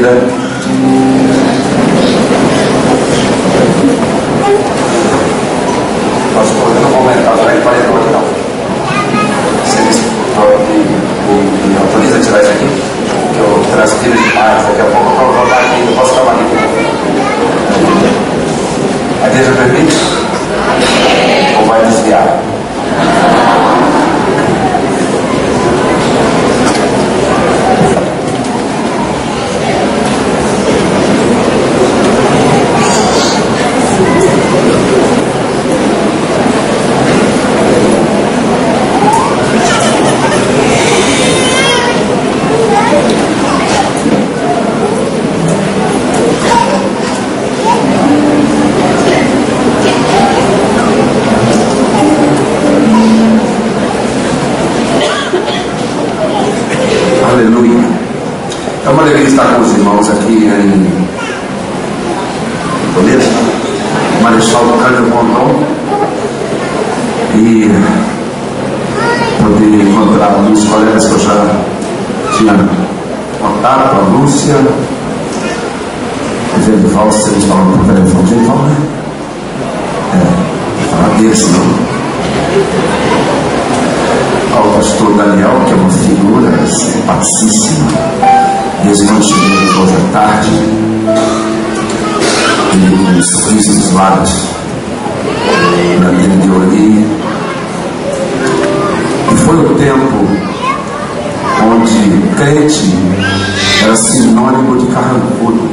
vida. Pastor, eu não vou aumentar, não é 40 hoje não. Você me autoriza a tirar isso aqui? Que eu transpiro demais, daqui a pouco eu vou voltar aqui, eu posso ficar aqui. A igreja permite? Ou vai desviar? Aleluia. É uma alegria estar com os irmãos aqui em Beleza? Marechal Cândido Rondon, e poder encontrar alguns colegas que eu já tinha contato, a Lúcia, o Genival, se eles falam por telefone, Genival, né? Falar desse, não. Ao pastor Daniel, que é uma figura simpaticíssima, desde quando cheguei hoje à tarde, ele com um sorriso dos lábios, na linha de orelha. E foi o tempo onde crente era sinônimo de carrancudo.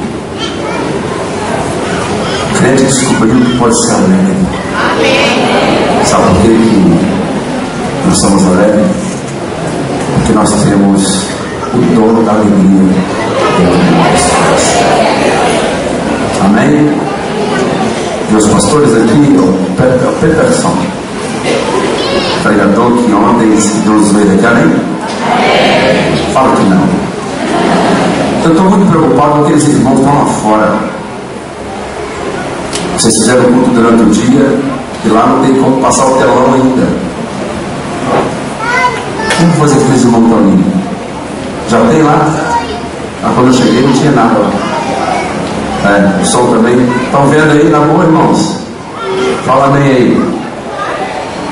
Crente descobriu que pode ser alegre. Sabe por que nós somos alegres? Porque nós temos o dono da alegria dentro do nosso coração. Amém? Meus pastores aqui, o Peterson, pregador que ontem nos veio aqui, amém? Fala que não. Eu estou muito preocupado com aqueles irmãos que estão lá fora. Vocês fizeram culto durante o dia e lá não tem como passar o telão ainda. Como fazer aqueles irmãos que estão ali? Já tem lá? Quando eu cheguei não tinha nada lá. O som também. Estão vendo aí, na boa, irmãos? Fala amém aí.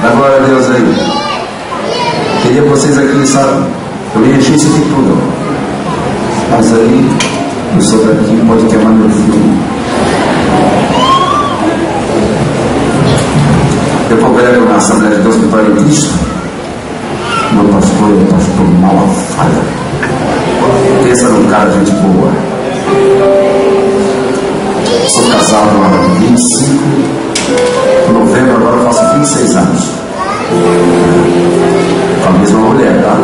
Dá glória a Deus aí. Queria vocês aqui, sabe? Eu ia encher isso aqui tudo. Mas aí, eu sou daqui, pode queimar meu filho. Eu congrego na Assembleia de Deus Vitória em Cristo. Meu pastor é um pastor Malafaia. Pensa num cara de gente boa. Sou casado há 25, em novembro agora eu faço 26 anos. Com a mesma mulher, tá?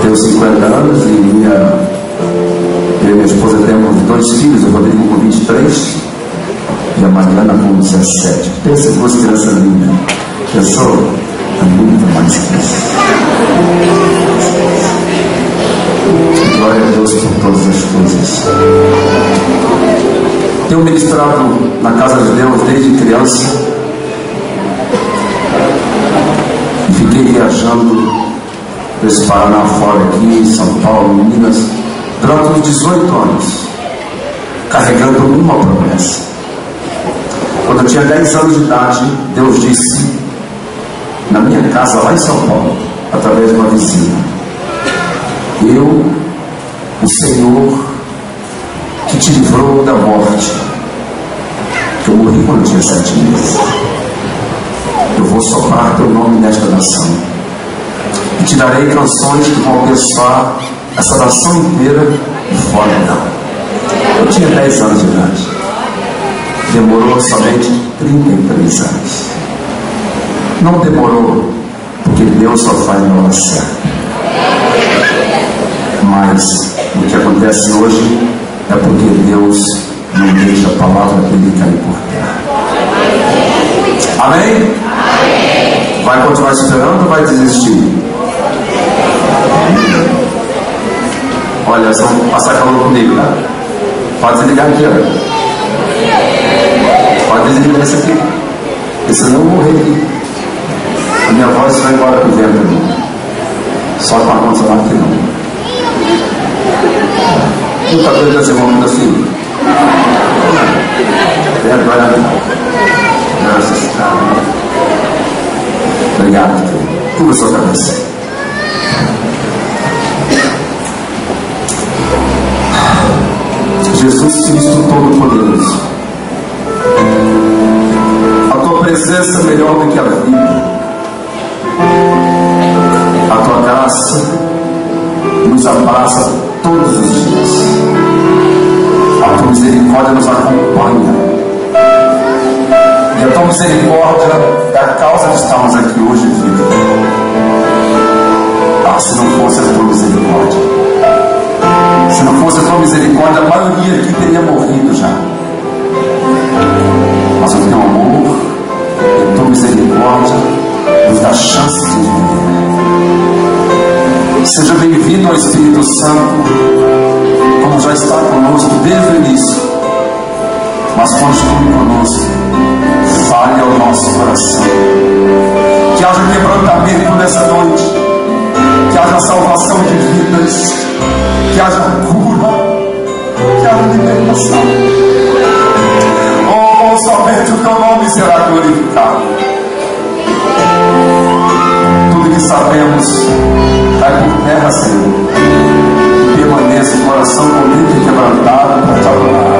Tenho 50 anos e eu e minha esposa temos 2 filhos, o Rodrigo com 23 e a Mariana com 17. Pensa em 2 crianças lindas. Pensou? É muito mais que isso. Glória a Deus por todas as coisas. Tenho ministrado na casa de Deus desde criança e fiquei viajando desse Paraná fora aqui, São Paulo, Minas, durante uns 18 anos, carregando uma promessa. Quando eu tinha 10 anos de idade, Deus disse, na minha casa lá em São Paulo, através de uma vizinha: eu, o Senhor que te livrou da morte, que eu morri quando eu tinha 7 meses, eu vou soprar teu nome nesta nação e te darei canções que vão abençoar essa nação inteira de fora dela. Eu tinha 10 anos de idade. Demorou somente 33 anos. Não demorou, porque Deus só faz na hora certa. Mas o que acontece hoje é porque Deus não deixa a palavra dele cair por terra. Amém? Amém. Vai continuar esperando ou vai desistir? Olha, vocês vão passar calor comigo, tá? Pode desligar aqui, ó. Pode desligar esse aqui, porque senão eu vou morrer aqui. A minha voz vai embora com o vento. Só com a condição que não. Nunca veio das irmãs assim. Vergonha. Graças a Deus. Obrigado, Deus. Curva sua cabeça. Jesus, Cristo Todo-Poderoso, a tua presença é melhor do que a vida, a tua graça nos abraça todos os dias, a tua misericórdia nos acompanha, e a tua misericórdia é a causa de estarmos aqui hoje vivos. Se não fosse a tua misericórdia, se não fosse a tua misericórdia, a maioria aqui teria morrido já. Mas o teu amor e a tua misericórdia nos dá chance de viver. Seja bem-vindo ao Espírito Santo, como já está conosco desde o início, mas continue conosco, fale ao nosso coração, que haja quebrantamento nessa noite, que haja salvação de vidas, que haja cura, que haja libertação. Oh, somente o teu nome será glorificado. Tudo que sabemos cai por terra, Senhor, e permaneça o coração bonito e quebrantado para te adorar.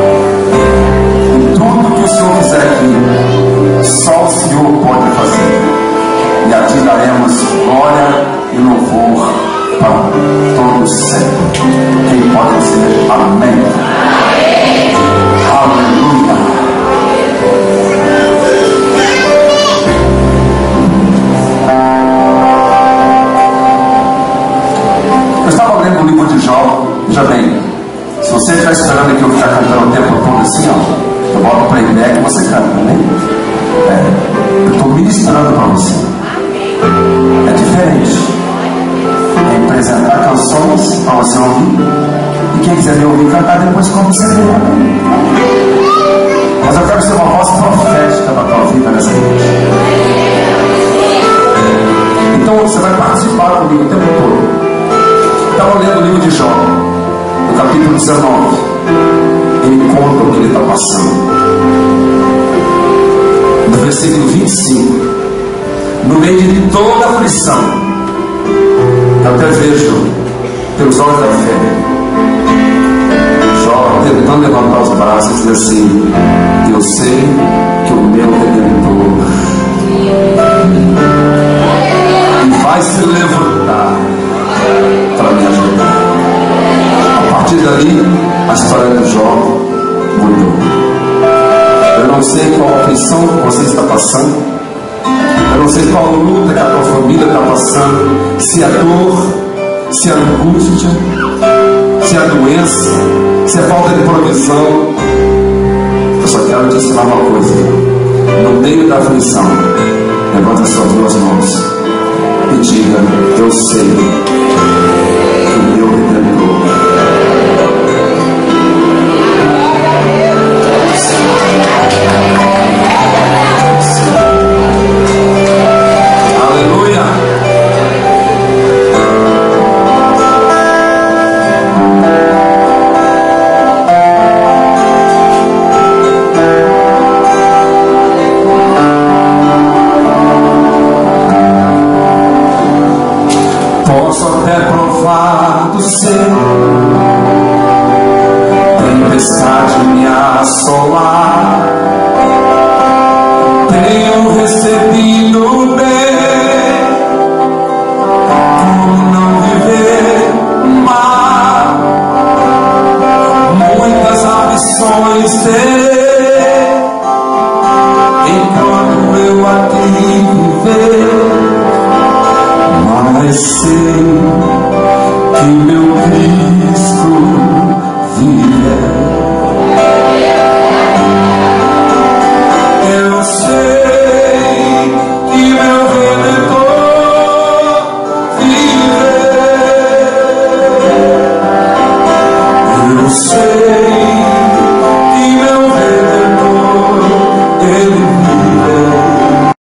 E tudo que o Senhor fizer aqui, só o Senhor pode fazer, e a ti daremos glória e louvor para todos sempre. Quem pode dizer amém? Aleluia. Eu estava lendo o livro de Jó. Já bem, se você está esperando que eu ficar cantando o tempo todo assim, ó, eu boto o playback e você canta, né? Eu estou ministrando para você. É diferente. É apresentar canções para você ouvir, e quem quiser me ouvir cantar depois como você vê. Mas eu quero ser uma voz profética na tua vida nessa noite. Então você vai participar comigo o tempo todo. Estava lendo o livro de Jó, no capítulo 19. Ele conta o que ele está passando. No versículo 25, no meio de toda a aflição, eu até vejo pelos olhos da fé Jó tentando levantar os braços e dizer assim: eu sei que o meu Redentor vai se levantar para me ajudar. A partir dali, a história de Jó mudou. Eu não sei qual aflição você está passando, eu não sei qual luta que a tua família está passando, se é dor, se é angústia, se é doença, se é falta de provisão. Eu só quero te ensinar uma coisa: no meio da aflição, levanta suas duas mãos e diga: eu sei que o meu Redentor tempestade me assolar, tenho recebido bem, como não viver mal, muitas aflições terei, enquanto eu aqui viver, mas sei que meu Cristo